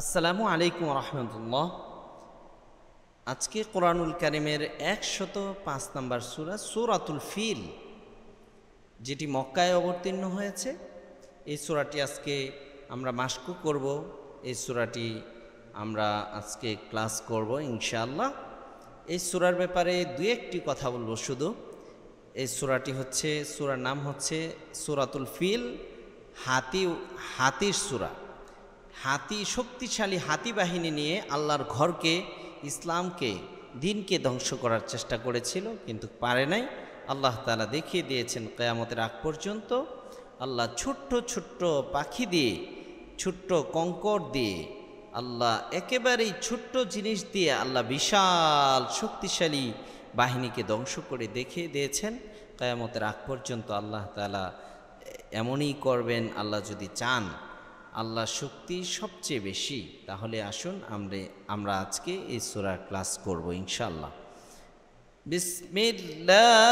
আসসালামু আলাইকুম রহমতুল্লাহ। আজকে কোরআনুল কারিমের 105 নম্বর সূরা সূরাতুল ফিল, যেটি মক্কায় অবতীর্ণ হয়েছে। এই সূরাটি আজকে আমরা মাশকু করব। এই সূরাটি আমরা আজকে ক্লাস করব ইনশাআল্লাহ। এই সূরার ব্যাপারে দুই একটি কথা বলবো শুধু। এই সূরাটি হচ্ছে, সূরার নাম হচ্ছে সূরাতুল ফিল, হাতির সূরা। হাতি, শক্তিশালী হাতি বাহিনী নিয়ে আল্লাহর ঘরকে, ইসলামকে, দিনকে ধ্বংস করার চেষ্টা করেছিল, কিন্তু পারে নাই। আল্লাহ তাআলা দেখিয়ে দিয়েছেন কিয়ামতের আগ পর্যন্ত আল্লাহ ছোট্ট ছোট্ট পাখি দিয়ে, ছোট্ট কঙ্কর দিয়ে, আল্লাহ একেবারেই ছোট্ট জিনিস দিয়ে আল্লাহ বিশাল শক্তিশালী বাহিনীকে ধ্বংস করে দেখিয়ে দিয়েছেন। কিয়ামতের আগ পর্যন্ত আল্লাহ তাআলা এমনই করবেন আল্লাহ যদি চান। আল্লাহ শক্তি সবচেয়ে বেশি। তাহলে আসুন আমরা আজকে এই সূরার ক্লাস করব ইনশাআল্লাহ। বিসমিল্লাহির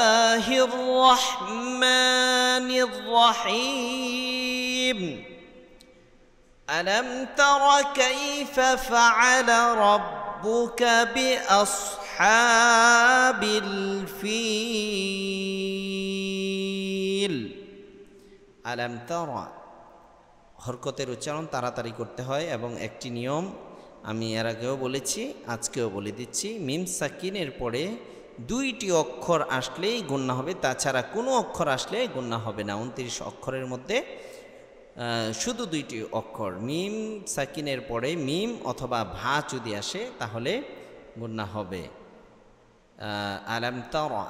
রহমানির রহিম। আলাম তারা কাইফা ফাআলা রাব্বুকা বিআসহাবিল ফিল। আলাম তারা, হরকতের উচ্চারণ তাড়াতাড়ি করতে হয় এবং একটি নিয়ম আমি এর আগেও বলেছি, আজকেও বলে দিচ্ছি। মিম সাকিনের পরে দুইটি অক্ষর আসলেই গুণনা হবে, তাছাড়া কোনো অক্ষর আসলে গুণনা হবে না। 29 অক্ষরের মধ্যে শুধু দুইটি অক্ষর, মিম সাকিনের পরে মিম অথবা ভা যদি আসে তাহলে গুণনা হবে। আলাম তারা,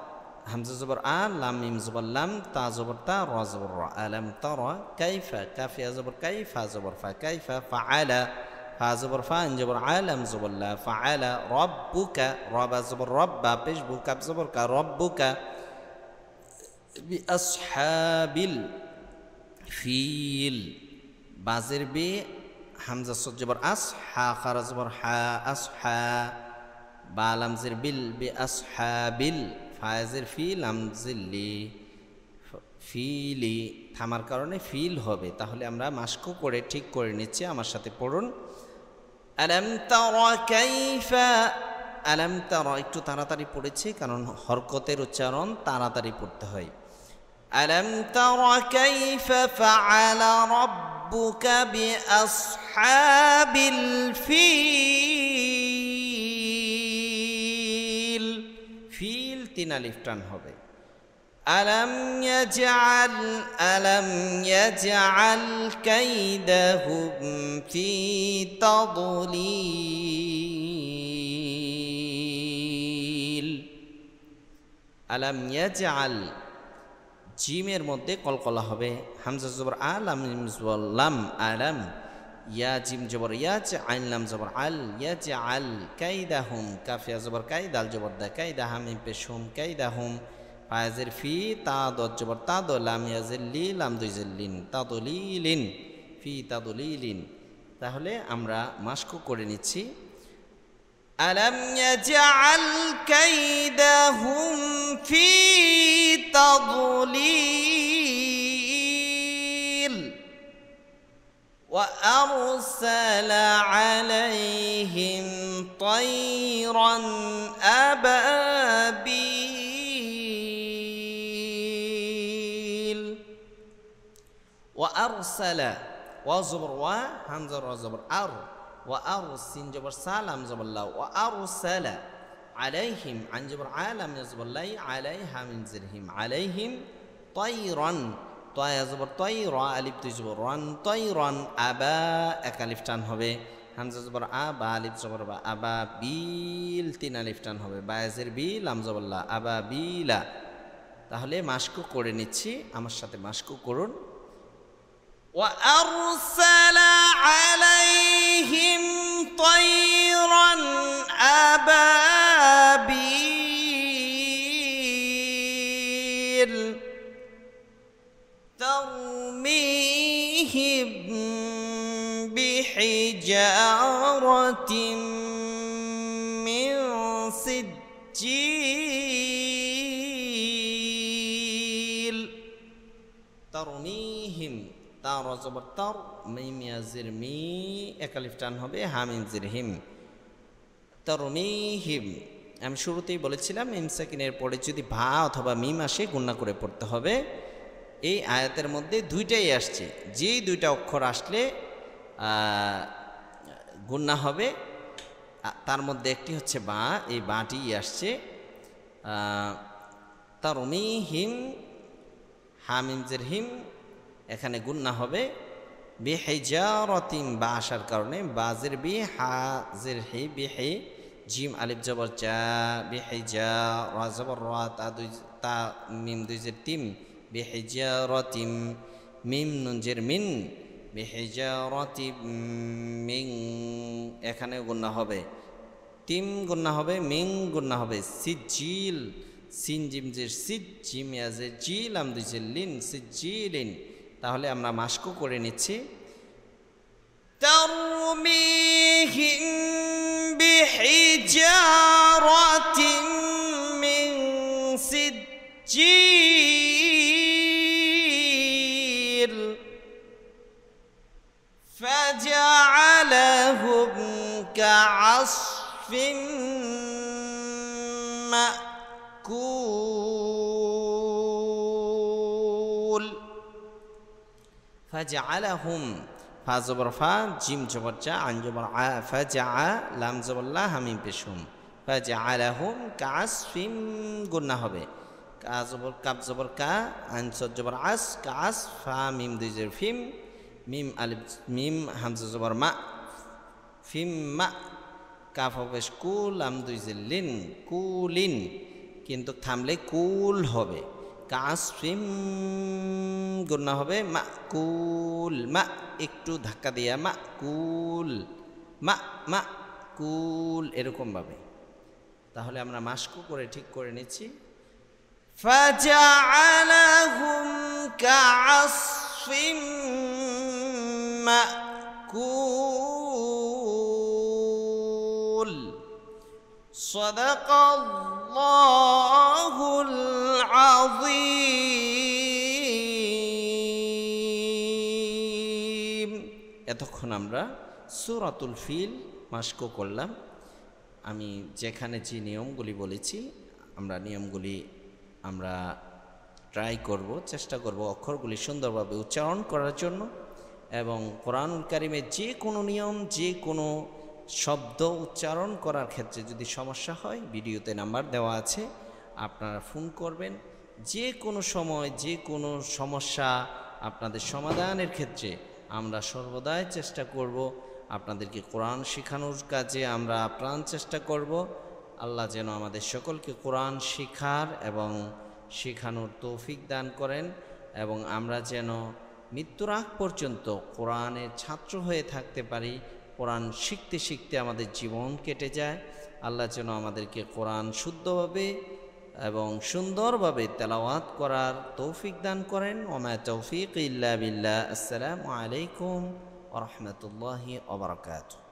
হামজা জবর আ, লাম মিম জবর লাম, তা জবর তা, র জবর র। আলাম তারা কাইফা, কাফিয়া জবর কাই, ফা জবর ফা, কাইফা ফাআলা, ফা জবর ফা, আইন জবর আ, লাম জবর লা, ফাআলা। রাব্বুকা, রাবা জবর রাব্বা, পেশ বু, কাফ জবর কা, রাব্বুকা বিআসহাবিল ফিল। বাজের বে, হামজা সদ জবর আস, হা খারা জবর হা, আসহা। বা লামজের বিল, বিআসহাবিল। ফায়াজের ফিল, আমজিল্লি, ফিলি, থামার কারণে ফিল হবে। তাহলে আমরা মাশকু করে ঠিক করে নিচ্ছি, আমার সাথে পড়ুন। আলাম তারা কাইফা, আলাম তারা একটু তাড়াতাড়ি পড়েছি কারণ হরকতের উচ্চারণ তাড়াতাড়ি পড়তে হয়। আলাম তারা কাইফা ফাআলা রাব্বুকা বিআসহাবিল ফিল। ফিল তিন আলিফ টান হবে। আলাম ইয়াজআল কাইদাহুম ফি তাদলিল। আলাম ইয়াজআল, জিমের মধ্যে কলকলা হবে। হামজা জবর আ, লাম মিম জবর লাম, আলাম। ইয়া জিম জবর ইয়াজ, আইন লাম জবর আল, ইয়াজআল কাইদাহুম, কাফিয়া জবর কাই, দাল জবর দা, কাইদা হামিম পেশ হুম, কাইদাহুম। ফায়াজের ফি, তা দত জবর তা দ, লাম ইয়াজিল্লি, লাম দুইজিল্লিন, তাদলিলিন, ফি তাদলিলিন। তাহলে আমরা মাশকু করে নিচ্ছি। আলাম ইয়াজআল কাইদাহুম ফি তাদলিল ওয়া আরসালা আলাইহিম তায়রান আবাবিল। ওয়া আরসালা, ওয়া জবর ওয়া, হামজা র জবর আর, ওয়া আরসিন জবর সালাম জবর লা, ওয়া আরসালা আলাইহিম, আন জবর আলাম জবর লাই, আলাইহা মিন জিরহিম, আলাইহিম তায়রান, তয়া জবর তয়, র আলিফ দুই জবর রান, তায়রান। আবা এক আলিফ টান হবে। হামজা জবর আ, বা আলিফ জবর বা, আবা বিল তিন আলিফ টান হবে। বায়াজের বি, লাম জবর লা, আবা বিলা। তাহলে মাশকু করে নিচ্ছি, আমার সাথে মাশকু করুন। ওয়া আরসালা আলাইহিম তায়রান আবাবিল তারমিহিম বিহিজারাতিন মিন সিজ্জিল। তারমিহিম, তা র জবর তর, মিম ইয়া জির মি, এক আলিফ টান হবে, হা মিম জির হিম, তারমিহিম। আমি শুরুতেই বলেছিলাম মিম সাকিনের পরে যদি ভা অথবা মিম আসে গুণনা করে পড়তে হবে। এই আয়াতের মধ্যে দুইটাই আসছে, যেই দুইটা অক্ষর আসলে গুণনা হবে তার মধ্যে একটি হচ্ছে বা, এই বাটি আসছে। তারমিহিম, হা মিম জির হিম, এখানে গুণনা হবে বিহিজারাতিন, বা আসার কারণে বাজের বি, হা জির হি, বিহি, জিম আলিফ জবর জা, বিহিজা, রা জবর রা, তা মিম দুই জের তিম, বিহিজারাতিম, মিম নুন জের মিন, বিহিজারাতিম মিন, এখানে গুণনা হবে তিম গুণনা হবে, মিং গুণনা হবে, সিজিল, সিন জিম জের সিজ, জিম ইয়াজের জিল, আম দুই জের লিন, সিজিলিন। তাহলে আমরা মাস্কও করে নিচ্ছি। তারমিহিম বিহিজারাতিন মিন সিজিল ফাজআলাহুম কাআসফিন মাকুল। ফাজআলাহুম, ফা জবর ফা, জিম জবর জা, আইন জবর আ, ফাজআ, লাম জবর লা, হা মিম পেশ হুম, ফাজআলাহুম কাআসফিন, গুণনা হবে কা জবর কাব জবর কা, আইন সদ জবর আস, কাআস, ফা মিম দুই জের ফিম, মিম আলিফ মিম হামজা জবর মা, ফিম মা, কাফ হবে কুল, লাম দুই জের লিন, কুলিন, কিন্তু থামলে কুল হবে। কাসফিম, গুণনা হবে মা কুল, মা একটু ধাক্কা দিয়া মা কুল, মা মা কুল, এরকম ভাবে। তাহলে আমরা মাস্কু করে ঠিক করে নিচ্ছি। ফাজআলাহুম কাআসফিম মাকুল। সাদাকাল্লাহুল আযীম। এতক্ষণ আমরা সূরাতুল ফিল মাস্ক করলাম। আমি যেখানে যে নিয়মগুলি বলেছি আমরা নিয়মগুলি আমরা ট্রাই করব, চেষ্টা করব অক্ষরগুলি সুন্দরভাবে উচ্চারণ করার জন্য। এবং কোরআনুল কারীমের যে কোনো নিয়ম, যে কোনো শব্দ উচ্চারণ করার ক্ষেত্রে যদি সমস্যা হয়, ভিডিওতে নাম্বার দেওয়া আছে, আপনারা ফোন করবেন। যে কোনো সময় যে কোনো সমস্যা আপনাদের সমাধানের ক্ষেত্রে আমরা সর্বদাই চেষ্টা করব। আপনাদেরকে কোরআন শেখানোর কাজে আমরা প্রাণ চেষ্টা করব। আল্লাহ যেন আমাদের সকলকে কোরআন শেখার এবং শেখানোর তৌফিক দান করেন, এবং আমরা যেন মৃত্যুর আগ পর্যন্ত কোরআনের ছাত্র হয়ে থাকতে পারি। কোরআন শিখতে শিখতে আমাদের জীবন কেটে যায়। আল্লাহ যেন আমাদেরকে কোরআন শুদ্ধভাবে এবং সুন্দরভাবে তেলাওয়াত করার তৌফিক দান করেন। ওমা তৌফিক ইল্লা বিল্লাহ। আসসালামু আলাইকুম ওয়া রাহমাতুল্লাহি ওয়া বারাকাতুহু।